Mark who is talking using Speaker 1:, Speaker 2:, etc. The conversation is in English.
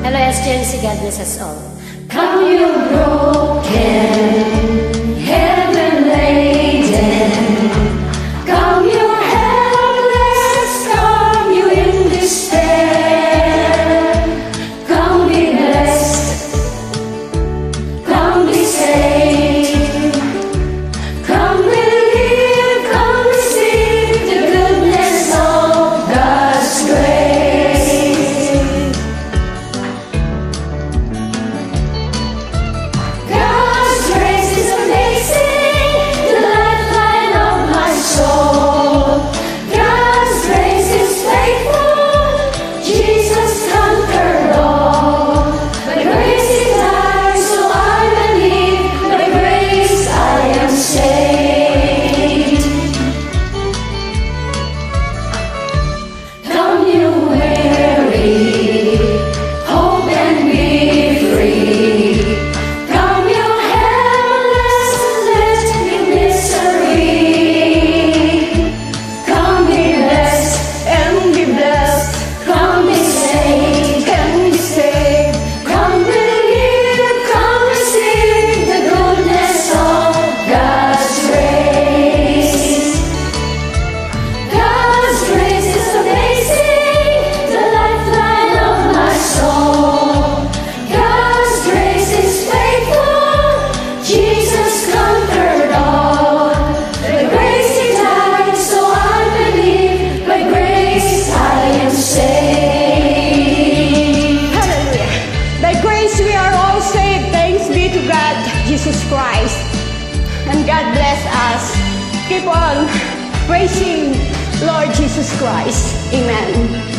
Speaker 1: Hello, SGNC. God bless us all. Come you broken, heaven laden. Come you helpless, come you in despair. Come be blessed, come be saved. Come believe, come receive the goodness of God's grace. God's grace is amazing, the lifeline of my soul. God's grace is faithful, Jesus conquered all. By grace He died, so I believe, by grace I am saved. Come you weary, hope and be free. Come you helpless, left in misery. Come be blessed and be blessed. Come be saved and be saved. Come believe, come receive the goodness of God's grace. God's grace is amazing, the lifeline of my soul. God's grace is faithful, Jesus conquered all. By grace He died, so I believe, by grace I am saved.
Speaker 2: Hallelujah. By grace we are all saved. Thanks be to God, Jesus Christ. And God bless us. Keep on praising Lord Jesus Christ. Amen.